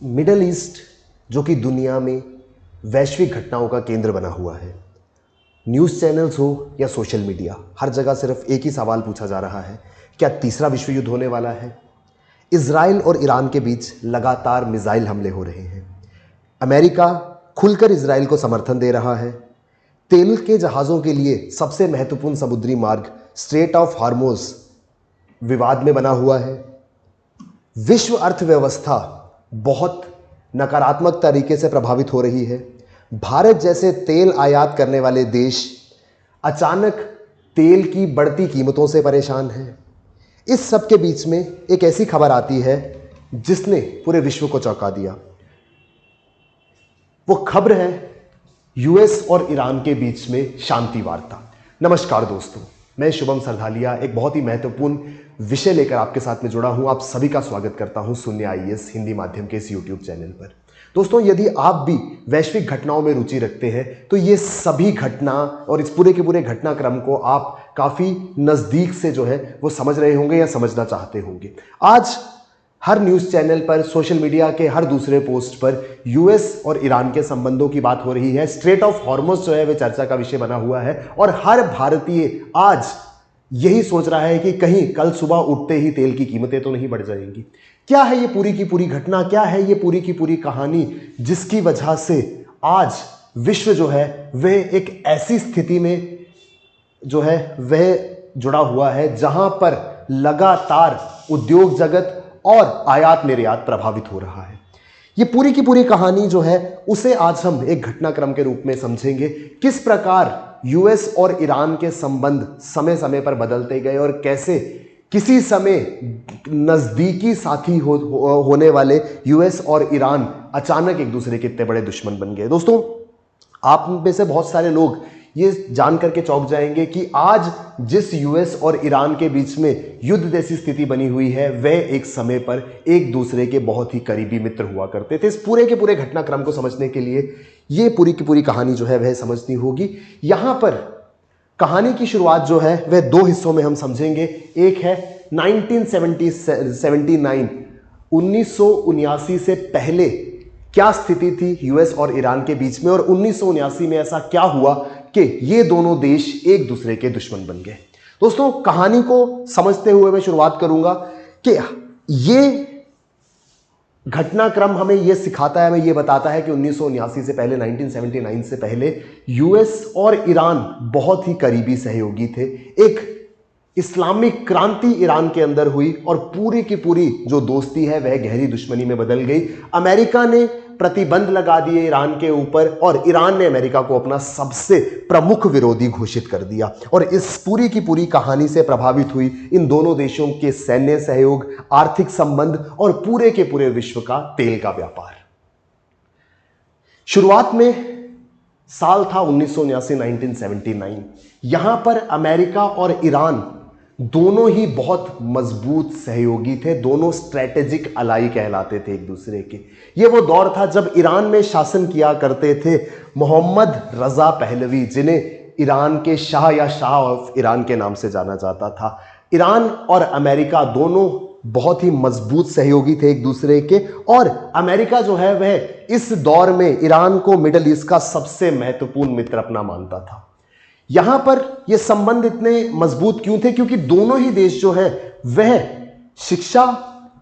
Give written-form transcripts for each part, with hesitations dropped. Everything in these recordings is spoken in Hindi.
मिडल ईस्ट जो कि दुनिया में वैश्विक घटनाओं का केंद्र बना हुआ है, न्यूज़ चैनल्स हो या सोशल मीडिया, हर जगह सिर्फ एक ही सवाल पूछा जा रहा है, क्या तीसरा विश्व युद्ध होने वाला है? इजराइल और ईरान के बीच लगातार मिसाइल हमले हो रहे हैं। अमेरिका खुलकर इजराइल को समर्थन दे रहा है। तेल के जहाज़ों के लिए सबसे महत्वपूर्ण समुद्री मार्ग स्ट्रेट ऑफ हार्मोज विवाद में बना हुआ है। विश्व अर्थव्यवस्था बहुत नकारात्मक तरीके से प्रभावित हो रही है। भारत जैसे तेल आयात करने वाले देश अचानक तेल की बढ़ती कीमतों से परेशान हैं। इस सब के बीच में एक ऐसी खबर आती है जिसने पूरे विश्व को चौंका दिया। वो खबर है यूएस और ईरान के बीच में शांति वार्ता। नमस्कार दोस्तों, मैं शुभम सरधालिया एक बहुत ही महत्वपूर्ण विषय लेकर आपके साथ में जुड़ा हूं। आप सभी का स्वागत करता हूं शून्य आईएएस हिंदी माध्यम के इस यूट्यूब चैनल पर। दोस्तों, यदि आप भी वैश्विक घटनाओं में रुचि रखते हैं तो ये सभी घटना और इस पूरे के पूरे घटनाक्रम को आप काफ़ी नज़दीक से जो है वो समझ रहे होंगे या समझना चाहते होंगे। आज हर न्यूज़ चैनल पर, सोशल मीडिया के हर दूसरे पोस्ट पर यूएस और ईरान के संबंधों की बात हो रही है। स्ट्रेट ऑफ हॉर्मुज़ जो है वह चर्चा का विषय बना हुआ है और हर भारतीय आज यही सोच रहा है कि कहीं कल सुबह उठते ही तेल की कीमतें तो नहीं बढ़ जाएंगी। क्या है ये पूरी की पूरी घटना, क्या है ये पूरी की पूरी कहानी जिसकी वजह से आज विश्व जो है वह एक ऐसी स्थिति में जो है वह जुड़ा हुआ है जहां पर लगातार उद्योग जगत और आयात निर्यात प्रभावित हो रहा है। ये पूरी की पूरी कहानी जो है उसे आज हम एक घटनाक्रम के रूप में समझेंगे। किस प्रकार यूएस और ईरान के संबंध समय समय पर बदलते गए और कैसे किसी समय नजदीकी साथी होने वाले यूएस और ईरान अचानक एक दूसरे के इतने बड़े दुश्मन बन गए। दोस्तों, आप में से बहुत सारे लोग ये जान करके चौंक जाएंगे कि आज जिस यूएस और ईरान के बीच में युद्ध जैसी स्थिति बनी हुई है वह एक समय पर एक दूसरे के बहुत ही करीबी मित्र हुआ करते थे। इस पूरे के पूरे घटनाक्रम को समझने के लिए ये पूरी की पूरी कहानी जो है वह समझनी होगी। यहां पर कहानी की शुरुआत जो है वह दो हिस्सों में हम समझेंगे। एक है 1979 1979 से पहले क्या स्थिति थी यूएस और ईरान के बीच में, और 1979 में ऐसा क्या हुआ कि ये दोनों देश एक दूसरे के दुश्मन बन गए। दोस्तों, कहानी को समझते हुए मैं शुरुआत करूंगा कि ये घटनाक्रम हमें यह सिखाता है, हमें यह बताता है कि 1979 से पहले, 1979 से पहले यूएस और ईरान बहुत ही करीबी सहयोगी थे। एक इस्लामिक क्रांति ईरान के अंदर हुई और पूरी की पूरी जो दोस्ती है वह गहरी दुश्मनी में बदल गई। अमेरिका ने प्रतिबंध लगा दिए ईरान के ऊपर और ईरान ने अमेरिका को अपना सबसे प्रमुख विरोधी घोषित कर दिया। और इस पूरी की पूरी कहानी से प्रभावित हुई इन दोनों देशों के सैन्य सहयोग, आर्थिक संबंध और पूरे के पूरे विश्व का तेल का व्यापार। शुरुआत में साल था 1979। यहां पर अमेरिका और ईरान दोनों ही बहुत मजबूत सहयोगी थे, दोनों स्ट्रेटेजिक अलाई कहलाते थे एक दूसरे के। ये वो दौर था जब ईरान में शासन किया करते थे मोहम्मद रजा पहलवी, जिन्हें ईरान के शाह या शाह ऑफ ईरान के नाम से जाना जाता था। ईरान और अमेरिका दोनों बहुत ही मजबूत सहयोगी थे एक दूसरे के, और अमेरिका जो है वह इस दौर में ईरान को मिडल ईस्ट का सबसे महत्वपूर्ण मित्र अपना मानता था। यहां पर यह संबंध इतने मजबूत क्यों थे? क्योंकि दोनों ही देश जो है वह शिक्षा,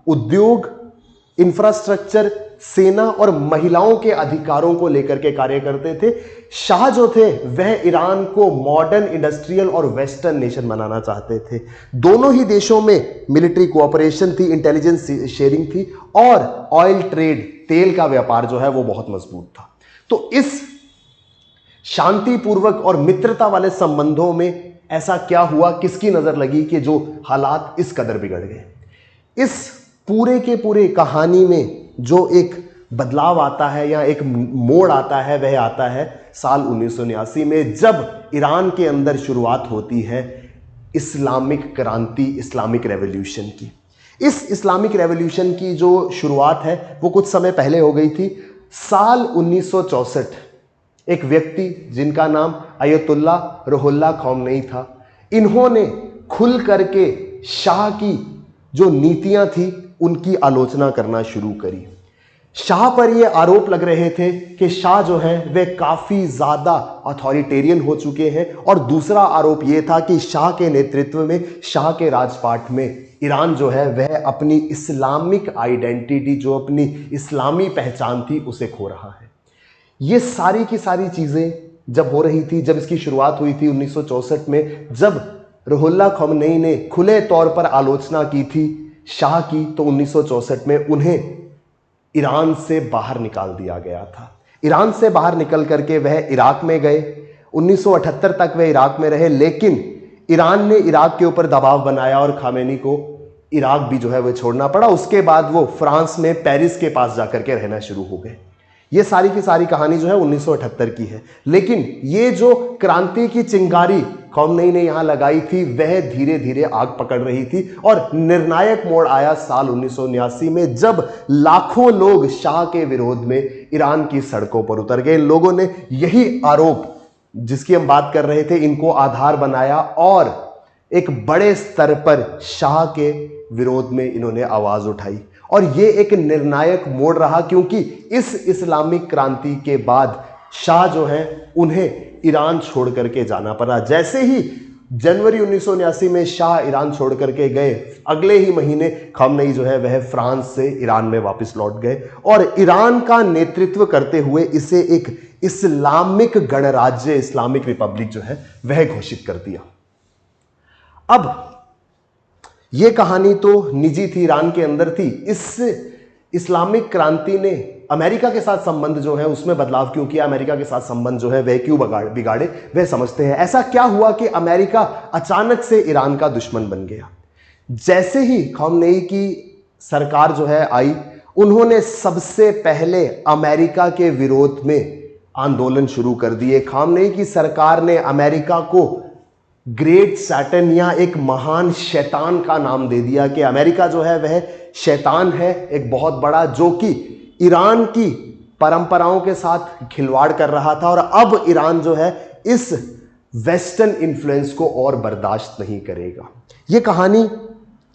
उद्योग, इंफ्रास्ट्रक्चर, सेना और महिलाओं के अधिकारों को लेकर के कार्य करते थे। शाह जो थे वह ईरान को मॉडर्न, इंडस्ट्रियल और वेस्टर्न नेशन बनाना चाहते थे। दोनों ही देशों में मिलिट्री कोऑपरेशन थी, इंटेलिजेंस शेयरिंग थी और ऑयल ट्रेड, तेल का व्यापार जो है वो बहुत मजबूत था। तो इस शांतिपूर्वक और मित्रता वाले संबंधों में ऐसा क्या हुआ, किसकी नजर लगी कि जो हालात इस कदर बिगड़ गए? इस पूरे के पूरे कहानी में जो एक बदलाव आता है या एक मोड़ आता है वह आता है साल 1979 में, जब ईरान के अंदर शुरुआत होती है इस्लामिक क्रांति, इस्लामिक रेवोल्यूशन की। इस इस्लामिक रेवोल्यूशन की जो शुरुआत है वो कुछ समय पहले हो गई थी। साल 1964 एक व्यक्ति जिनका नाम अयतुल्ला रुहुल्लाह खौमेनी था, इन्होंने खुल करके शाह की जो नीतियां थी उनकी आलोचना करना शुरू करी। शाह पर ये आरोप लग रहे थे कि शाह जो है वे काफी ज्यादा अथॉरिटेरियन हो चुके हैं, और दूसरा आरोप यह था कि शाह के नेतृत्व में, शाह के राजपाट में ईरान जो है वह अपनी इस्लामिक आइडेंटिटी, जो अपनी इस्लामी पहचान थी, उसे खो रहा है। ये सारी की सारी चीजें जब हो रही थी, जब इसकी शुरुआत हुई थी 1964 में, जब रुहुल्लाह ख़ामेनी ने खुले तौर पर आलोचना की थी शाह की, तो 1964 में उन्हें ईरान से बाहर निकाल दिया गया था। ईरान से बाहर निकल करके वह इराक में गए। 1978 तक वह इराक में रहे, लेकिन ईरान ने इराक के ऊपर दबाव बनाया और ख़ामेनी को इराक भी जो है वह छोड़ना पड़ा। उसके बाद वो फ्रांस में पेरिस के पास जाकर के रहना शुरू हो गए। ये सारी की सारी कहानी जो है 1978 की है। लेकिन ये जो क्रांति की चिंगारी ख़ामेनी ने यहां लगाई थी, वह धीरे धीरे आग पकड़ रही थी, और निर्णायक मोड़ आया साल 1979 में, जब लाखों लोग शाह के विरोध में ईरान की सड़कों पर उतर गए। इन लोगों ने यही आरोप जिसकी हम बात कर रहे थे, इनको आधार बनाया और एक बड़े स्तर पर शाह के विरोध में इन्होंने आवाज उठाई। और ये एक निर्णायक मोड़ रहा, क्योंकि इस इस्लामिक क्रांति के बाद शाह जो है उन्हें ईरान छोड़ करके जाना पड़ा। जैसे ही जनवरी 1979 में शाह ईरान छोड़ करके गए, अगले ही महीने ख़ामेनी जो है वह फ्रांस से ईरान में वापस लौट गए, और ईरान का नेतृत्व करते हुए इसे एक इस्लामिक गणराज्य, इस्लामिक रिपब्लिक जो है वह घोषित कर दिया। अब यह कहानी तो निजी थी, ईरान के अंदर थी। इस इस्लामिक क्रांति ने अमेरिका के साथ संबंध जो है उसमें बदलाव क्यों किया, अमेरिका के साथ संबंध जो है वह क्यों बिगाड़े, वह समझते हैं। ऐसा क्या हुआ कि अमेरिका अचानक से ईरान का दुश्मन बन गया? जैसे ही ख़ामेनी की सरकार जो है आई, उन्होंने सबसे पहले अमेरिका के विरोध में आंदोलन शुरू कर दिए। ख़ामेनी की सरकार ने अमेरिका को ग्रेट सैटन या एक महान शैतान का नाम दे दिया, कि अमेरिका जो है वह शैतान है एक बहुत बड़ा, जो कि ईरान की परंपराओं के साथ खिलवाड़ कर रहा था, और अब ईरान जो है इस वेस्टर्न इन्फ्लुएंस को और बर्दाश्त नहीं करेगा। ये कहानी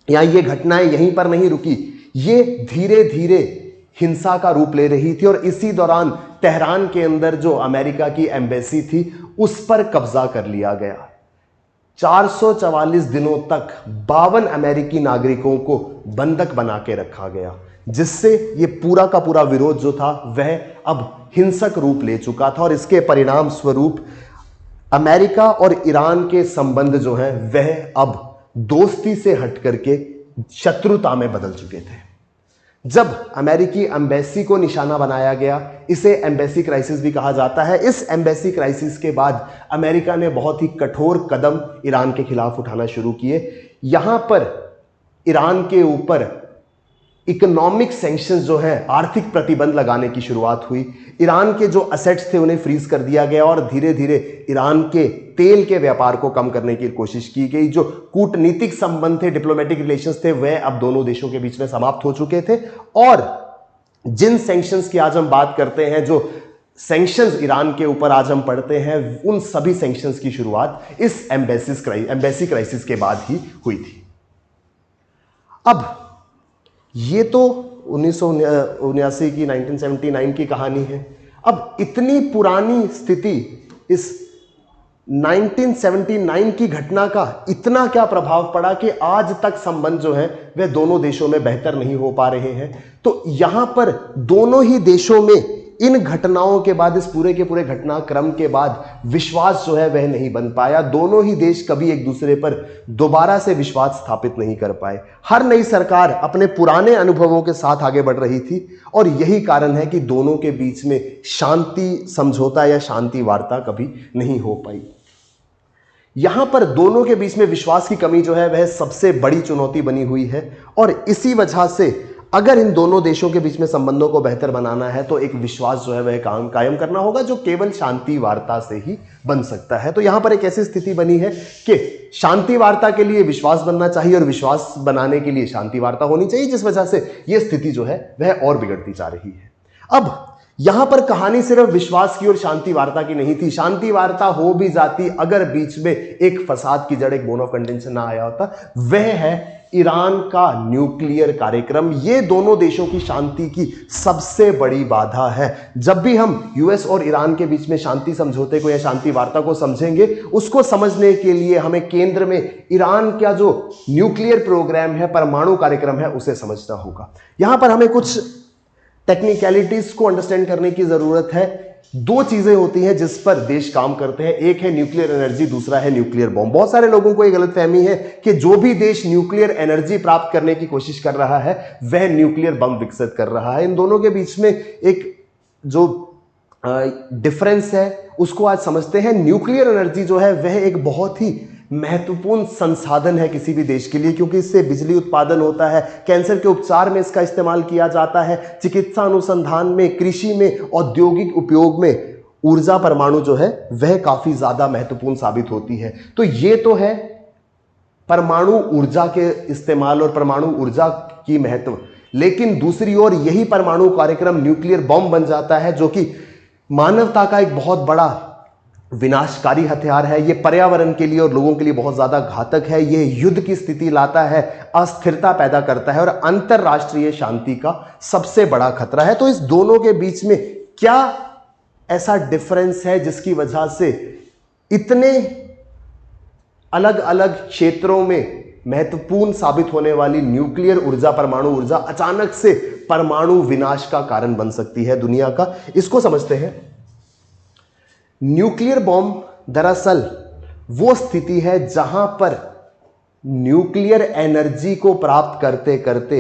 या ये घटनाएं यहीं पर नहीं रुकी, ये धीरे धीरे हिंसा का रूप ले रही थी, और इसी दौरान तेहरान के अंदर जो अमेरिका की एम्बेसी थी उस पर कब्जा कर लिया गया। 444 दिनों तक 52 अमेरिकी नागरिकों को बंधक बना के रखा गया, जिससे ये पूरा का पूरा विरोध जो था वह अब हिंसक रूप ले चुका था, और इसके परिणाम स्वरूप अमेरिका और ईरान के संबंध जो हैं वह अब दोस्ती से हट करके शत्रुता में बदल चुके थे। जब अमेरिकी एम्बेसी को निशाना बनाया गया, इसे एम्बेसी क्राइसिस भी कहा जाता है। इस एम्बेसी क्राइसिस के बाद अमेरिका ने बहुत ही कठोर कदम ईरान के खिलाफ उठाना शुरू किए। यहां पर ईरान के ऊपर इकोनॉमिक सैंक्शंस जो है, आर्थिक प्रतिबंध लगाने की शुरुआत हुई। ईरान के जो असेट्स थे उन्हें फ्रीज कर दिया गया, और धीरे धीरे ईरान के तेल के व्यापार को कम करने की कोशिश की गई। जो कूटनीतिक संबंध थे, डिप्लोमेटिक रिलेशंस थे, वह अब दोनों देशों के बीच में समाप्त हो चुके थे। और जिन सैंक्शंस की आज हम बात करते हैं, जो सैंक्शंस ईरान के ऊपर आज हम पढ़ते हैं, उन सभी सैंक्शंस की शुरुआत इस एम्बेसी क्राइसिस के बाद ही हुई थी। अब ये तो 1979 की 1979 की कहानी है। अब इतनी पुरानी स्थिति, इस 1979 की घटना का इतना क्या प्रभाव पड़ा कि आज तक संबंध जो है वे दोनों देशों में बेहतर नहीं हो पा रहे हैं। तो यहां पर दोनों ही देशों में इन घटनाओं के बाद, इस पूरे के पूरे घटनाक्रम के बाद विश्वास जो है वह नहीं बन पाया। दोनों ही देश कभी एक दूसरे पर दोबारा से विश्वास स्थापित नहीं कर पाए। हर नई सरकार अपने पुराने अनुभवों के साथ आगे बढ़ रही थी, और यही कारण है कि दोनों के बीच में शांति समझौता या शांति वार्ता कभी नहीं हो पाई। यहां पर दोनों के बीच में विश्वास की कमी जो है वह सबसे बड़ी चुनौती बनी हुई है, और इसी वजह से अगर इन दोनों देशों के बीच में संबंधों को बेहतर बनाना है तो एक विश्वास जो है वह कायम करना होगा, जो केवल शांति वार्ता से ही बन सकता है। तो यहां पर एक ऐसी स्थिति बनी है कि शांति वार्ता के लिए विश्वास बनना चाहिए, और विश्वास बनाने के लिए शांति वार्ता होनी चाहिए, जिस वजह से यह स्थिति जो है वह और बिगड़ती जा रही है। अब यहां पर कहानी सिर्फ विश्वास की और शांति वार्ता की नहीं थी। शांति वार्ता हो भी जाती अगर बीच में एक फसाद की जड़, एक बोन ऑफ कंटेंशन ना आया होता, वह है ईरान का न्यूक्लियर कार्यक्रम। ये दोनों देशों की शांति की सबसे बड़ी बाधा है। जब भी हम यूएस और ईरान के बीच में शांति समझौते को या शांति वार्ता को समझेंगे, उसको समझने के लिए हमें केंद्र में ईरान का जो न्यूक्लियर प्रोग्राम है, परमाणु कार्यक्रम है, उसे समझना होगा। यहां पर हमें कुछ टेक्निकलिटीज को अंडरस्टैंड करने की जरूरत है। दो चीजें होती हैं जिस पर देश काम करते हैं, एक है न्यूक्लियर एनर्जी, दूसरा है न्यूक्लियर बॉम्ब। बहुत सारे लोगों को यह गलतफहमी है कि जो भी देश न्यूक्लियर एनर्जी प्राप्त करने की कोशिश कर रहा है वह न्यूक्लियर बम विकसित कर रहा है। इन दोनों के बीच में एक जो डिफरेंस है उसको आज समझते हैं। न्यूक्लियर एनर्जी जो है वह एक बहुत ही महत्वपूर्ण संसाधन है किसी भी देश के लिए, क्योंकि इससे बिजली उत्पादन होता है, कैंसर के उपचार में इसका इस्तेमाल किया जाता है, चिकित्सा अनुसंधान में, कृषि में, औद्योगिक उपयोग में ऊर्जा परमाणु जो है वह काफी ज्यादा महत्वपूर्ण साबित होती है। तो ये तो है परमाणु ऊर्जा के इस्तेमाल और परमाणु ऊर्जा की महत्व। लेकिन दूसरी ओर यही परमाणु कार्यक्रम न्यूक्लियर बॉम्ब बन जाता है, जो कि मानवता का एक बहुत बड़ा विनाशकारी हथियार है। यह पर्यावरण के लिए और लोगों के लिए बहुत ज्यादा घातक है। यह युद्ध की स्थिति लाता है, अस्थिरता पैदा करता है और अंतरराष्ट्रीय शांति का सबसे बड़ा खतरा है। तो इस दोनों के बीच में क्या ऐसा डिफरेंस है जिसकी वजह से इतने अलग अलग क्षेत्रों में महत्वपूर्ण साबित होने वाली न्यूक्लियर ऊर्जा, परमाणु ऊर्जा अचानक से परमाणु विनाश का कारण बन सकती है दुनिया का? इसको समझते हैं। न्यूक्लियर बॉम्ब दरअसल वो स्थिति है जहां पर न्यूक्लियर एनर्जी को प्राप्त करते करते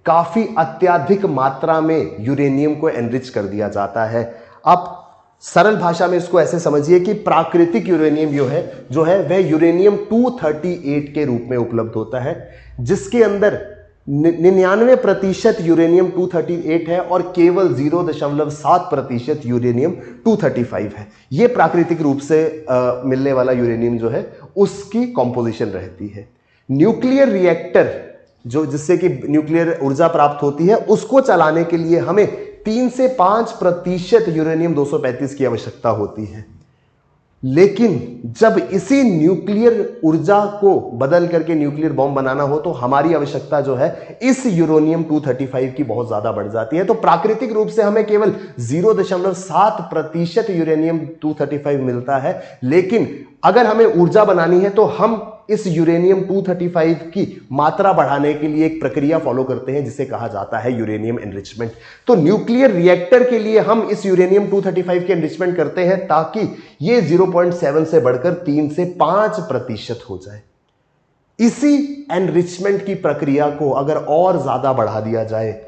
काफी अत्यधिक मात्रा में यूरेनियम को एनरिच कर दिया जाता है। आप सरल भाषा में इसको ऐसे समझिए कि प्राकृतिक यूरेनियम जो है वह यूरेनियम 238 के रूप में उपलब्ध होता है, जिसके अंदर 99% यूरेनियम 238 है और केवल 0.7% यूरेनियम 235 है। यह प्राकृतिक रूप से मिलने वाला यूरेनियम जो है उसकी कॉम्पोजिशन रहती है। न्यूक्लियर रिएक्टर जिससे कि न्यूक्लियर ऊर्जा प्राप्त होती है, उसको चलाने के लिए हमें 3 से 5% यूरेनियम 235 की आवश्यकता होती है। लेकिन जब इसी न्यूक्लियर ऊर्जा को बदल करके न्यूक्लियर बॉम्ब बनाना हो तो हमारी आवश्यकता जो है इस यूरेनियम 235 की बहुत ज्यादा बढ़ जाती है। तो प्राकृतिक रूप से हमें केवल 0.7% यूरेनियम 235 मिलता है, लेकिन अगर हमें ऊर्जा बनानी है तो हम इस यूरेनियम 235 की मात्रा बढ़ाने के लिए एक प्रक्रिया फॉलो करते हैं जिसे कहा जाता है यूरेनियम एनरिचमेंट। तो न्यूक्लियर रिएक्टर के लिए हम इस यूरेनियम 235 के एनरिचमेंट करते हैं ताकि ये 0.7 से बढ़कर 3 से 5% हो जाए। इसी एनरिचमेंट की प्रक्रिया को अगर और ज्यादा बढ़ा दिया जाए,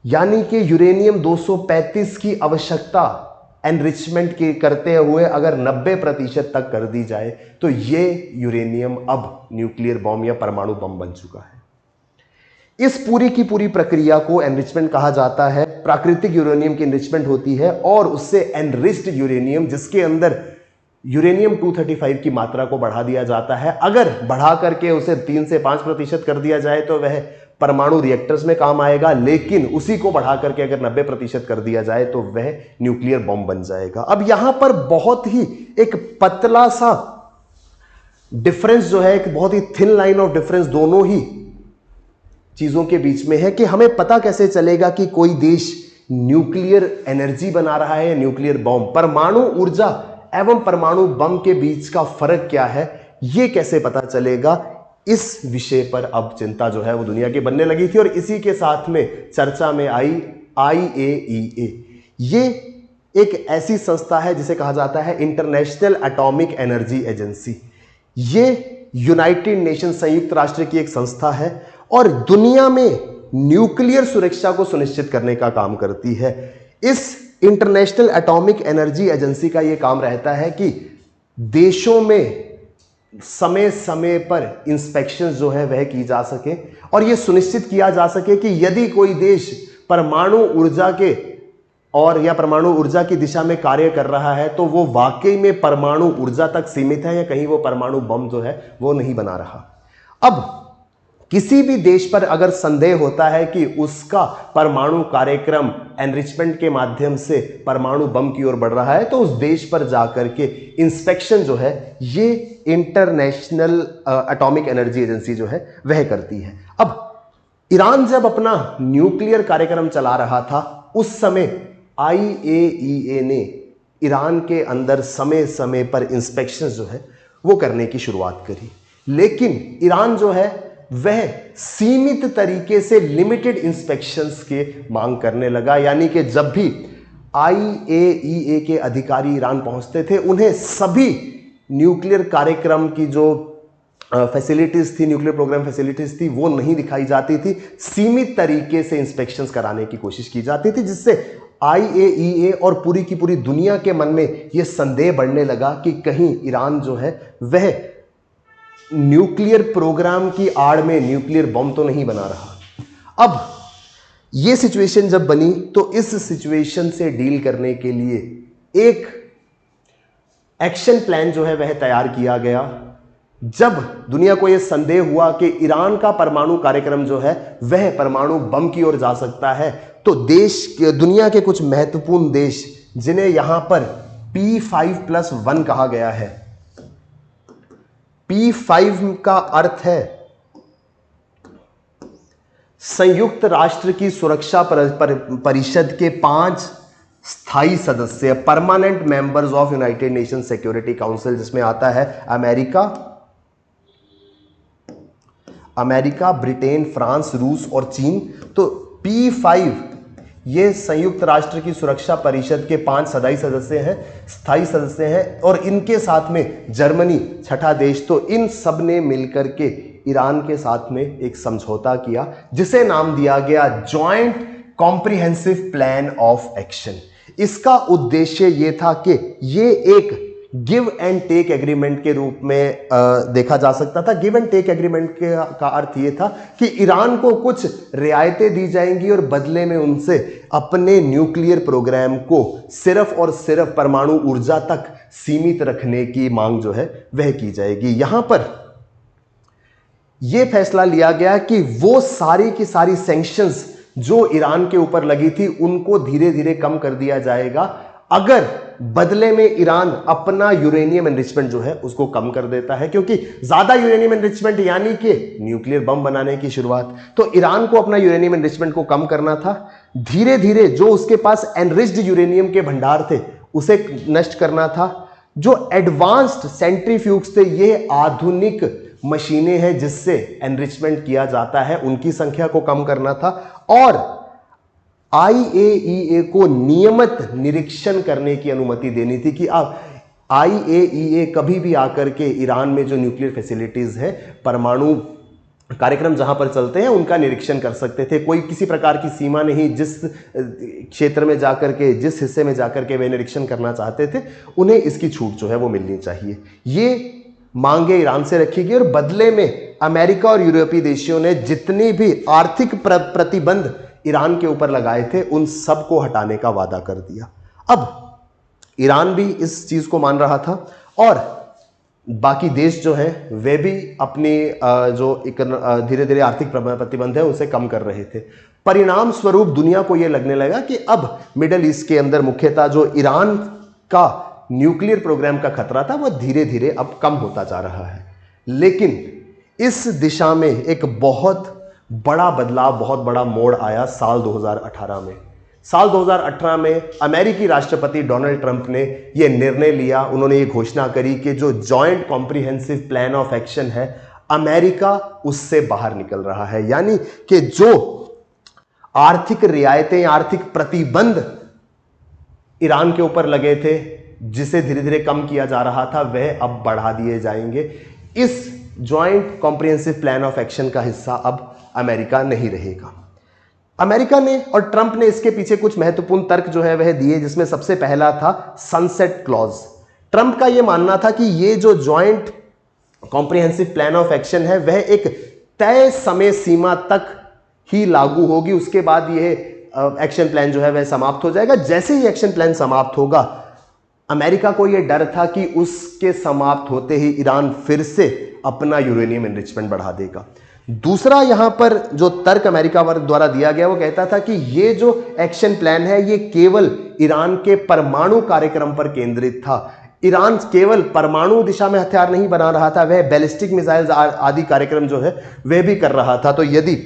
यानी कि यूरेनियम 235 की आवश्यकता एनरिचमेंट के करते हुए अगर 90% तक कर दी जाए, तो ये यूरेनियम अब न्यूक्लियर बॉम्ब या परमाणु बम बन चुका है। इस पूरी की पूरी प्रक्रिया को एनरिचमेंट कहा जाता है। प्राकृतिक यूरेनियम की एनरिचमेंट होती है और उससे एनरिच्ड यूरेनियम, जिसके अंदर यूरेनियम 235 की मात्रा को बढ़ा दिया जाता है। अगर बढ़ा करके उसे 3 से 5% कर दिया जाए तो वह परमाणु रिएक्टर्स में काम आएगा, लेकिन उसी को बढ़ा करके अगर 90% कर दिया जाए तो वह न्यूक्लियर बॉम्ब बन जाएगा। अब यहां पर बहुत ही एक पतला सा डिफरेंस जो है, एक बहुत ही थिन लाइन ऑफ डिफरेंस दोनों ही चीजों के बीच में है कि हमें पता कैसे चलेगा कि कोई देश न्यूक्लियर एनर्जी बना रहा है या न्यूक्लियर बॉम्ब। परमाणु ऊर्जा एवं परमाणु बम के बीच का फर्क क्या है, यह कैसे पता चलेगा? इस विषय पर अब चिंता जो है वो दुनिया की बनने लगी थी और इसी के साथ में चर्चा में आई IAEA। ये एक ऐसी संस्था है जिसे कहा जाता है इंटरनेशनल एटॉमिक एनर्जी एजेंसी। ये यूनाइटेड नेशन, संयुक्त राष्ट्र की एक संस्था है और दुनिया में न्यूक्लियर सुरक्षा को सुनिश्चित करने का काम करती है। इस इंटरनेशनल एटॉमिक एनर्जी एजेंसी का यह काम रहता है कि देशों में समय समय पर इंस्पेक्शन जो है वह की जा सके और यह सुनिश्चित किया जा सके कि यदि कोई देश परमाणु ऊर्जा के और या परमाणु ऊर्जा की दिशा में कार्य कर रहा है तो वो वाकई में परमाणु ऊर्जा तक सीमित है या कहीं वो परमाणु बम जो है वो नहीं बना रहा। अब किसी भी देश पर अगर संदेह होता है कि उसका परमाणु कार्यक्रम एनरिचमेंट के माध्यम से परमाणु बम की ओर बढ़ रहा है तो उस देश पर जाकर के इंस्पेक्शन जो है ये इंटरनेशनल एटॉमिक एनर्जी एजेंसी जो है वह करती है। अब ईरान जब अपना न्यूक्लियर कार्यक्रम चला रहा था उस समय IAEA ने ईरान के अंदर समय समय पर इंस्पेक्शंस जो है वो करने की शुरुआत करी, लेकिन ईरान जो है वह सीमित तरीके से लिमिटेड इंस्पेक्शंस के मांग करने लगा। यानी कि जब भी IAEA के अधिकारी ईरान पहुंचते थे उन्हें सभी न्यूक्लियर कार्यक्रम की जो फैसिलिटीज थी, न्यूक्लियर प्रोग्राम फैसिलिटीज थी, वो नहीं दिखाई जाती थी। सीमित तरीके से इंस्पेक्शंस कराने की कोशिश की जाती थी, जिससे IAEA और पूरी की पूरी दुनिया के मन में यह संदेह बढ़ने लगा कि कहीं ईरान जो है वह न्यूक्लियर प्रोग्राम की आड़ में न्यूक्लियर बम तो नहीं बना रहा। अब यह सिचुएशन जब बनी तो इस सिचुएशन से डील करने के लिए एक एक्शन प्लान जो है वह तैयार किया गया। जब दुनिया को यह संदेह हुआ कि ईरान का परमाणु कार्यक्रम जो है वह परमाणु बम की ओर जा सकता है, तो दुनिया के कुछ महत्वपूर्ण देश, जिन्हें यहां पर P5+1 कहा गया है, P5 का अर्थ है संयुक्त राष्ट्र की सुरक्षा परिषद के 5 स्थायी सदस्य, permanent members of United nation security council, जिसमें आता है अमेरिका, ब्रिटेन, फ्रांस, रूस और चीन। तो P5 ये संयुक्त राष्ट्र की सुरक्षा परिषद के 5 स्थायी सदस्य हैं और इनके साथ में जर्मनी छठा देश। तो इन सब ने मिलकर के ईरान के साथ में एक समझौता किया जिसे नाम दिया गया joint comprehensive plan of action. इसका उद्देश्य यह था कि ये एक गिव एंड टेक एग्रीमेंट के रूप में देखा जा सकता था। गिव एंड टेक एग्रीमेंट का अर्थ यह था कि ईरान को कुछ रियायतें दी जाएंगी और बदले में उनसे अपने न्यूक्लियर प्रोग्राम को सिर्फ और सिर्फ परमाणु ऊर्जा तक सीमित रखने की मांग जो है वह की जाएगी। यहां पर यह फैसला लिया गया कि वो सारी की सारी सैंक्शंस जो ईरान के ऊपर लगी थी उनको धीरे धीरे कम कर दिया जाएगा अगर बदले में ईरान अपना यूरेनियम एनरिचमेंट जो है उसको कम कर देता है, क्योंकि ज्यादा यूरेनियम एनरिचमेंट यानी कि न्यूक्लियर बम बनाने की शुरुआत। तो ईरान को अपना यूरेनियम एनरिचमेंट को कम करना था, धीरे धीरे जो उसके पास एनरिच्ड यूरेनियम के भंडार थे उसे नष्ट करना था। जो एडवांस्ड सेंट्रीफ्यूग्स थे, ये आधुनिक मशीनें हैं जिससे एनरिचमेंट किया जाता है, उनकी संख्या को कम करना था और IAEA को नियमित निरीक्षण करने की अनुमति देनी थी कि अब IAEA कभी भी आकर के ईरान में जो न्यूक्लियर फैसिलिटीज हैं, परमाणु कार्यक्रम जहां पर चलते हैं, उनका निरीक्षण कर सकते थे। कोई किसी प्रकार की सीमा नहीं, जिस क्षेत्र में जाकर के, जिस हिस्से में जाकर के वे निरीक्षण करना चाहते थे उन्हें इसकी छूट जो है वो मिलनी चाहिए। ये मांगे ईरान से रखी गई और बदले में अमेरिका और यूरोपीय देशों ने जितनी भी आर्थिक प्रतिबंध ईरान के ऊपर लगाए थे उन सब को हटाने का वादा कर दिया। अब ईरान भी इस चीज को मान रहा था और बाकी देश जो हैं वे भी अपनी जो धीरे धीरे आर्थिक प्रतिबंध है उसे कम कर रहे थे। परिणाम स्वरूप दुनिया को यह लगने लगा कि अब मिडल ईस्ट के अंदर मुख्यतः जो ईरान का न्यूक्लियर प्रोग्राम का खतरा था वह धीरे धीरे अब कम होता जा रहा है। लेकिन इस दिशा में एक बहुत बड़ा बदलाव, बहुत बड़ा मोड़ आया साल 2018 में। साल 2018 में अमेरिकी राष्ट्रपति डोनाल्ड ट्रंप ने यह निर्णय लिया, उन्होंने ये घोषणा करी कि जो joint comprehensive plan of action है, अमेरिका उससे बाहर निकल रहा है। यानी कि जो आर्थिक रियायतें, आर्थिक प्रतिबंध ईरान के ऊपर लगे थे, जिसे धीरे धीरे कम किया जा रहा था, वह अब बढ़ा दिए जाएंगे। इस joint comprehensive plan of action का हिस्सा अब अमेरिका नहीं रहेगा। अमेरिका ने और ट्रंप ने इसके पीछे कुछ महत्वपूर्ण तर्क जो है वह दिए, जिसमें सबसे पहला था सनसेट क्लॉज। ट्रंप का यह मानना था कि यह जो joint comprehensive plan of action है वह एक तय समय सीमा तक ही लागू होगी, उसके बाद यह एक्शन प्लान जो है वह समाप्त हो जाएगा। जैसे ही एक्शन प्लान समाप्त होगा, अमेरिका को यह डर था कि उसके समाप्त होते ही ईरान फिर से अपना यूरेनियम एनरिचमेंट बढ़ा देगा। दूसरा यहां पर जो तर्क अमेरिका द्वारा दिया गया वो कहता था कि ये जो एक्शन प्लान है ये केवल ईरान के परमाणु कार्यक्रम पर केंद्रित था, ईरान केवल परमाणु दिशा में हथियार नहीं बना रहा था, वह बैलिस्टिक मिसाइल्स आदि कार्यक्रम जो है वह भी कर रहा था। तो यदि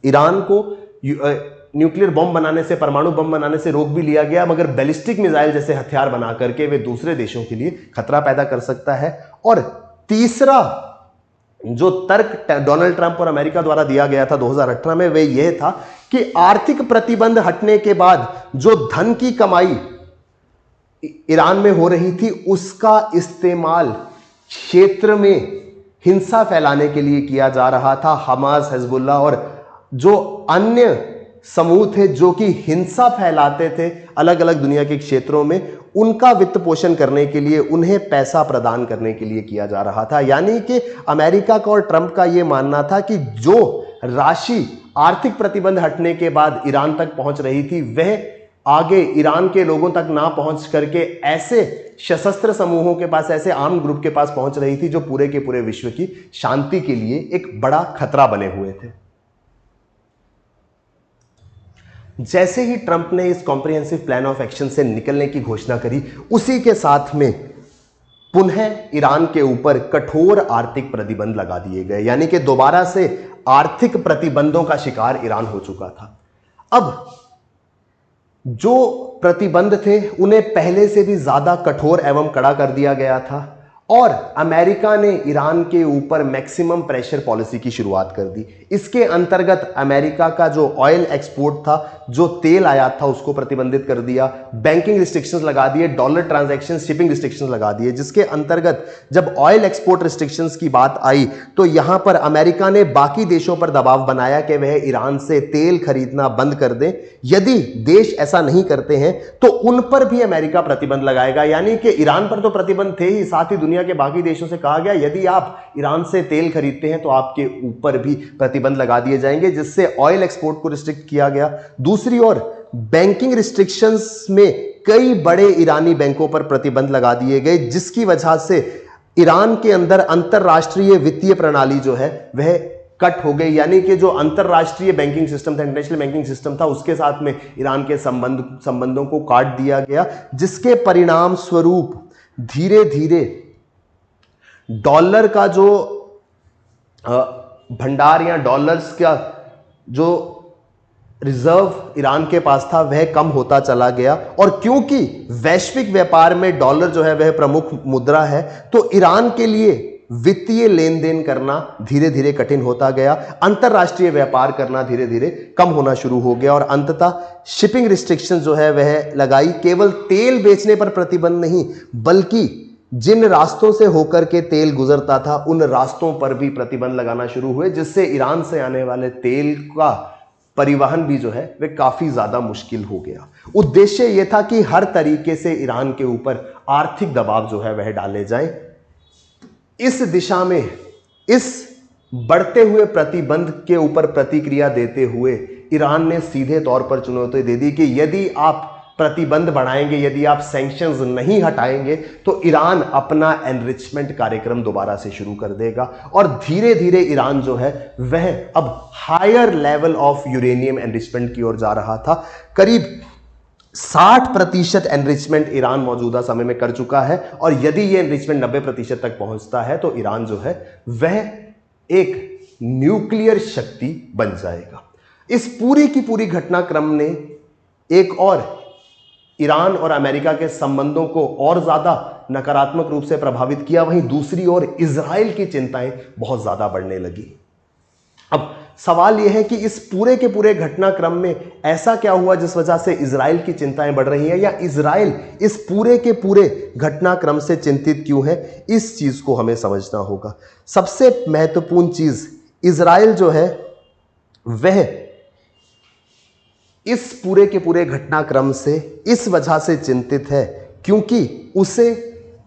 ईरान को न्यूक्लियर बम बनाने से, परमाणु बम बनाने से रोक भी लिया गया, मगर बैलिस्टिक मिसाइल जैसे हथियार बना करके वे दूसरे देशों के लिए खतरा पैदा कर सकता है। और तीसरा जो तर्क डोनाल्ड ट्रंप और अमेरिका द्वारा दिया गया था 2018 में, वह यह था कि आर्थिक प्रतिबंध हटने के बाद जो धन की कमाई ईरान में हो रही थी उसका इस्तेमाल क्षेत्र में हिंसा फैलाने के लिए किया जा रहा था। हमास, हिजबुल्लाह और जो अन्य समूह थे जो कि हिंसा फैलाते थे अलग अलग दुनिया के क्षेत्रों में, उनका वित्त पोषण करने के लिए, उन्हें पैसा प्रदान करने के लिए किया जा रहा था। यानी कि अमेरिका का और ट्रंप का यह मानना था कि जो राशि आर्थिक प्रतिबंध हटने के बाद ईरान तक पहुंच रही थी वह आगे ईरान के लोगों तक ना पहुंच करके ऐसे सशस्त्र समूहों के पास, ऐसे आर्म ग्रुप के पास पहुंच रही थी जो पूरे के पूरे विश्व की शांति के लिए एक बड़ा खतरा बने हुए थे। जैसे ही ट्रंप ने इस कॉम्प्रिहेंसिव प्लान ऑफ एक्शन से निकलने की घोषणा करी, उसी के साथ में पुनः ईरान के ऊपर कठोर आर्थिक प्रतिबंध लगा दिए गए। यानी कि दोबारा से आर्थिक प्रतिबंधों का शिकार ईरान हो चुका था। अब जो प्रतिबंध थे उन्हें पहले से भी ज्यादा कठोर एवं कड़ा कर दिया गया था और अमेरिका ने ईरान के ऊपर मैक्सिमम प्रेशर पॉलिसी की शुरुआत कर दी। इसके अंतर्गत अमेरिका का जो ऑयल एक्सपोर्ट था, जो तेल आयात था, उसको प्रतिबंधित कर दिया, बैंकिंग रिस्ट्रिक्शंस लगा दिए, डॉलर ट्रांजैक्शन, शिपिंग रिस्ट्रिक्शंस लगा दिए। जिसके अंतर्गत जब ऑयल एक्सपोर्ट रिस्ट्रिक्शंस की बात आई तो यहां पर अमेरिका ने बाकी देशों पर दबाव बनाया कि वह ईरान से तेल खरीदना बंद कर दें। यदि देश ऐसा नहीं करते हैं तो उन पर भी अमेरिका प्रतिबंध लगाएगा। यानी कि ईरान पर तो प्रतिबंध थे ही, साथ ही दुनिया के बाकी देशों से कहा गया यदि आप ईरान से तेल खरीदते हैं तो आपके ऊपर भी प्रतिबंध लगा दिए जाएंगे, जिससे ऑयल एक्सपोर्ट को रिस्ट्रिक्ट किया गया। दूसरी ओर बैंकिंग रिस्ट्रिक्शंस में कई बड़े ईरानी बैंकों पर प्रतिबंध लगा दिए गए, जिसकी वजह से ईरान के अंदर अंतरराष्ट्रीय वित्तीय प्रणाली जो है वह कट हो गई। यानी कि जो अंतरराष्ट्रीय बैंकिंग सिस्टम था, इंटरनेशनल बैंकिंग सिस्टम था, उसके साथ में ईरान के संबंधों को काट दिया गया, जिसके परिणाम स्वरूप धीरे धीरे डॉलर का जो भंडार या डॉलर्स का जो रिजर्व ईरान के पास था वह कम होता चला गया। और क्योंकि वैश्विक व्यापार में डॉलर जो है वह प्रमुख मुद्रा है, तो ईरान के लिए वित्तीय लेन देन करना धीरे धीरे कठिन होता गया, अंतरराष्ट्रीय व्यापार करना धीरे धीरे कम होना शुरू हो गया और अंततः शिपिंग रिस्ट्रिक्शन जो है वह लगाई। केवल तेल बेचने पर प्रतिबंध नहीं, बल्कि जिन रास्तों से होकर के तेल गुजरता था उन रास्तों पर भी प्रतिबंध लगाना शुरू हुए, जिससे ईरान से आने वाले तेल का परिवहन भी जो है वह काफी ज्यादा मुश्किल हो गया। उद्देश्य यह था कि हर तरीके से ईरान के ऊपर आर्थिक दबाव जो है वह डाले जाएं। इस दिशा में, इस बढ़ते हुए प्रतिबंध के ऊपर प्रतिक्रिया देते हुए ईरान ने सीधे तौर पर चुनौती दे दी कि यदि आप प्रतिबंध बढ़ाएंगे, यदि आप सैंक्शंस नहीं हटाएंगे तो ईरान अपना एनरिचमेंट कार्यक्रम दोबारा से शुरू कर देगा। और धीरे धीरे ईरान जो है वह अब higher level of uranium enrichment की ओर जा रहा था। करीब 60% एनरिचमेंट ईरान मौजूदा समय में कर चुका है और यदि यह एनरिचमेंट 90% तक पहुंचता है तो ईरान जो है वह एक न्यूक्लियर शक्ति बन जाएगा। इस पूरी की पूरी घटनाक्रम ने एक और ईरान और अमेरिका के संबंधों को और ज्यादा नकारात्मक रूप से प्रभावित किया। वहीं दूसरी ओर इजराइल की चिंताएं बहुत ज्यादा बढ़ने लगी। अब सवाल यह है कि इस पूरे के पूरे घटनाक्रम में ऐसा क्या हुआ जिस वजह से इजराइल की चिंताएं बढ़ रही हैं, या इजराइल इस पूरे के पूरे घटनाक्रम से चिंतित क्यों है, इस चीज को हमें समझना होगा। सबसे महत्वपूर्ण चीज, इजराइल जो है वह इस पूरे के पूरे घटनाक्रम से इस वजह से चिंतित है क्योंकि उसे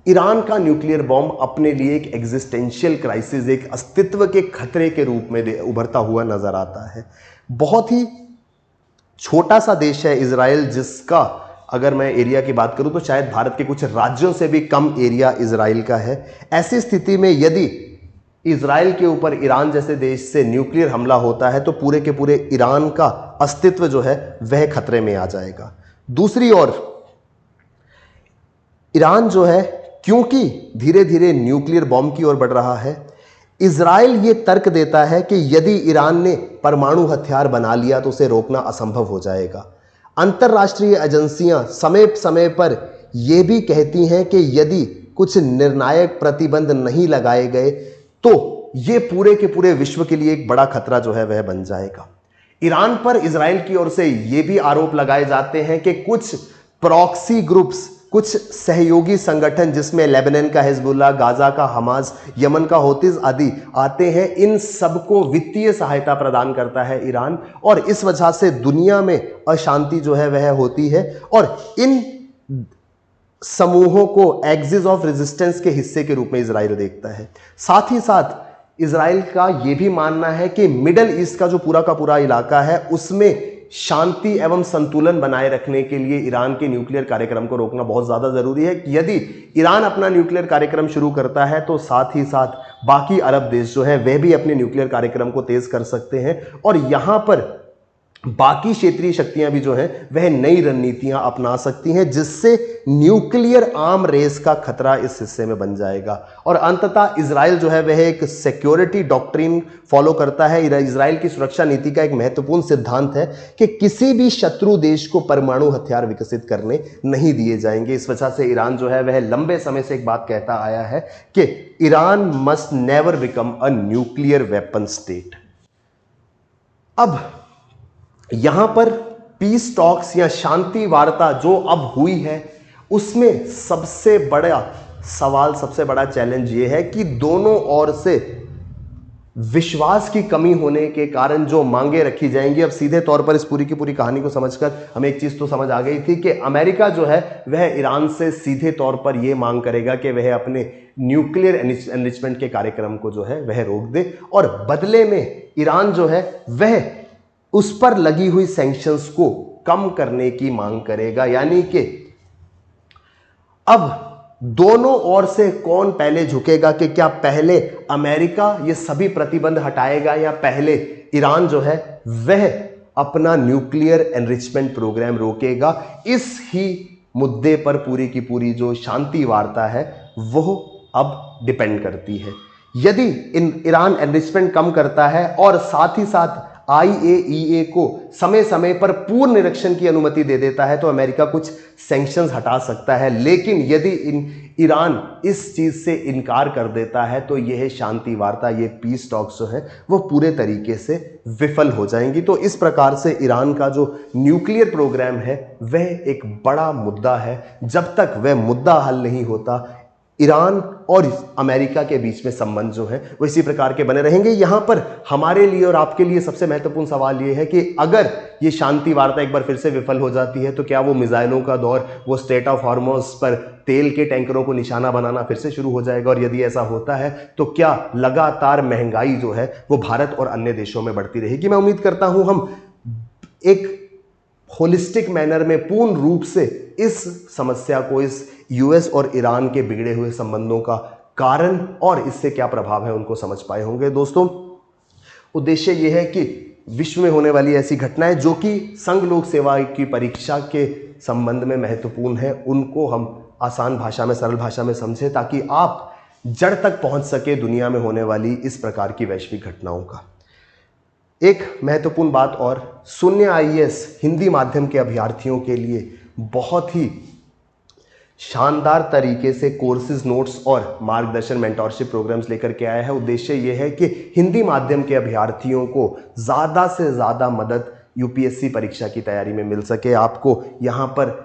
ईरान का न्यूक्लियर बॉम्ब अपने लिए एक एग्जिस्टेंशियल क्राइसिस, एक अस्तित्व के खतरे के रूप में उभरता हुआ नजर आता है। बहुत ही छोटा सा देश है इजराइल, जिसका अगर मैं एरिया की बात करूं तो शायद भारत के कुछ राज्यों से भी कम एरिया इजराइल का है। ऐसी स्थिति में यदि इजराइल के ऊपर ईरान जैसे देश से न्यूक्लियर हमला होता है तो पूरे के पूरे ईरान का अस्तित्व जो है वह खतरे में आ जाएगा। दूसरी ओर ईरान जो है क्योंकि धीरे धीरे न्यूक्लियर बॉम्ब की ओर बढ़ रहा है। इजराइल ये तर्क देता है कि यदि ईरान ने परमाणु हथियार बना लिया तो उसे रोकना असंभव हो जाएगा। अंतरराष्ट्रीय एजेंसियां समय समय पर यह भी कहती हैं कि यदि कुछ निर्णायक प्रतिबंध नहीं लगाए गए तो यह पूरे के पूरे विश्व के लिए एक बड़ा खतरा जो है वह बन जाएगा। ईरान पर इजराइल की ओर से यह भी आरोप लगाए जाते हैं कि कुछ प्रॉक्सी ग्रुप्स, कुछ सहयोगी संगठन जिसमें लेबनान का हिजबुल्लाह, गाजा का हमास, यमन का हौतीज आदि आते हैं, इन सबको वित्तीय सहायता प्रदान करता है ईरान, और इस वजह से दुनिया में अशांति जो है वह होती है। और इन समूहों को एक्सिस ऑफ रेजिस्टेंस के हिस्से के रूप में इजराइल देखता है। साथ ही साथ इजराइल का यह भी मानना है कि मिडल ईस्ट का जो पूरा का पूरा इलाका है उसमें शांति एवं संतुलन बनाए रखने के लिए ईरान के न्यूक्लियर कार्यक्रम को रोकना बहुत ज्यादा जरूरी है। यदि ईरान अपना न्यूक्लियर कार्यक्रम शुरू करता है तो साथ ही साथ बाकी अरब देश जो है वह भी अपने न्यूक्लियर कार्यक्रम को तेज कर सकते हैं, और यहां पर बाकी क्षेत्रीय शक्तियां भी जो हैं वह नई रणनीतियां अपना सकती हैं, जिससे न्यूक्लियर आर्म रेस का खतरा इस हिस्से में बन जाएगा। और अंततः इजराइल जो है वह एक सिक्योरिटी डॉक्ट्रिन फॉलो करता है। इजराइल की सुरक्षा नीति का एक महत्वपूर्ण सिद्धांत है कि किसी भी शत्रु देश को परमाणु हथियार विकसित करने नहीं दिए जाएंगे। इस वजह से ईरान जो है वह लंबे समय से एक बात कहता आया है कि Iran must never become a nuclear weapon state. अब यहां पर पीस टॉक्स या शांति वार्ता जो अब हुई है उसमें सबसे बड़ा सवाल, सबसे बड़ा चैलेंज यह है कि दोनों ओर से विश्वास की कमी होने के कारण जो मांगे रखी जाएंगी। अब सीधे तौर पर इस पूरी की पूरी कहानी को समझकर हमें एक चीज तो समझ आ गई थी कि अमेरिका जो है वह ईरान से सीधे तौर पर यह मांग करेगा कि वह अपने न्यूक्लियर एनरिचमेंट के कार्यक्रम को जो है वह रोक दे, और बदले में ईरान जो है वह उस पर लगी हुई सैंक्शंस को कम करने की मांग करेगा। यानी कि अब दोनों ओर से कौन पहले झुकेगा, कि क्या पहले अमेरिका ये सभी प्रतिबंध हटाएगा या पहले ईरान जो है वह अपना न्यूक्लियर एनरिचमेंट प्रोग्राम रोकेगा। इस ही मुद्दे पर पूरी की पूरी जो शांति वार्ता है वो अब डिपेंड करती है। यदि ईरान एनरिचमेंट कम करता है और साथ ही साथ IAEA को समय समय पर पूर्ण निरीक्षण की अनुमति दे देता है तो अमेरिका कुछ सैंक्शंस हटा सकता है। लेकिन यदि ईरान इस चीज से इनकार कर देता है तो यह शांति वार्ता, ये पीस टॉक्स जो है वो पूरे तरीके से विफल हो जाएंगी। तो इस प्रकार से ईरान का जो न्यूक्लियर प्रोग्राम है वह एक बड़ा मुद्दा है। जब तक वह मुद्दा हल नहीं होता ईरान और अमेरिका के बीच में संबंध जो है वो इसी प्रकार के बने रहेंगे। यहां पर हमारे लिए और आपके लिए सबसे महत्वपूर्ण सवाल ये है कि अगर ये शांति वार्ता एक बार फिर से विफल हो जाती है तो क्या वो मिसाइलों का दौर, वो स्ट्रेट ऑफ हॉर्मुज़ पर तेल के टैंकरों को निशाना बनाना फिर से शुरू हो जाएगा? और यदि ऐसा होता है तो क्या लगातार महंगाई जो है वो भारत और अन्य देशों में बढ़ती रहेगी? मैं उम्मीद करता हूं हम एक होलिस्टिक मैनर में पूर्ण रूप से इस समस्या को, इस यूएस और ईरान के बिगड़े हुए संबंधों का कारण और इससे क्या प्रभाव है उनको समझ पाए होंगे। दोस्तों, उद्देश्य यह है कि विश्व में होने वाली ऐसी घटनाएं जो कि संघ लोक सेवा की परीक्षा के संबंध में महत्वपूर्ण है उनको हम आसान भाषा में, सरल भाषा में समझें ताकि आप जड़ तक पहुंच सके दुनिया में होने वाली इस प्रकार की वैश्विक घटनाओं का। एक महत्वपूर्ण बात और, शून्य आईएएस हिंदी माध्यम के अभ्यर्थियों के लिए बहुत ही शानदार तरीके से कोर्सेज, नोट्स और मार्गदर्शन, मेंटोरशिप प्रोग्राम्स लेकर के आया है। उद्देश्य यह है कि हिंदी माध्यम के अभ्यर्थियों को ज़्यादा से ज़्यादा मदद यूपीएससी परीक्षा की तैयारी में मिल सके। आपको यहाँ पर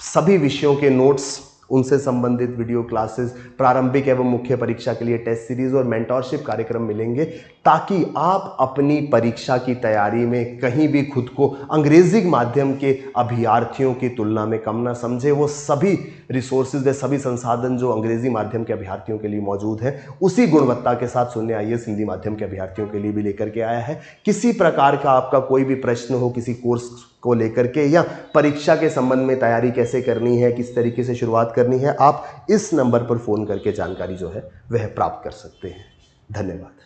सभी विषयों के नोट्स, उनसे संबंधित वीडियो क्लासेस, प्रारंभिक एवं मुख्य परीक्षा के लिए टेस्ट सीरीज और मेंटोरशिप कार्यक्रम मिलेंगे ताकि आप अपनी परीक्षा की तैयारी में कहीं भी खुद को अंग्रेजी माध्यम के अभ्यर्थियों की तुलना में कम ना समझे। वो सभी रिसोर्सेज, वे सभी संसाधन जो अंग्रेजी माध्यम के अभ्यर्थियों के लिए मौजूद हैं उसी गुणवत्ता के साथ शून्य आईएएस हिंदी माध्यम के अभ्यर्थियों के लिए भी लेकर के आया है। किसी प्रकार का आपका कोई भी प्रश्न हो किसी कोर्स को लेकर के या परीक्षा के संबंध में तैयारी कैसे करनी है, किस तरीके से शुरुआत करनी है, आप इस नंबर पर फोन करके जानकारी जो है वह प्राप्त कर सकते हैं। धन्यवाद।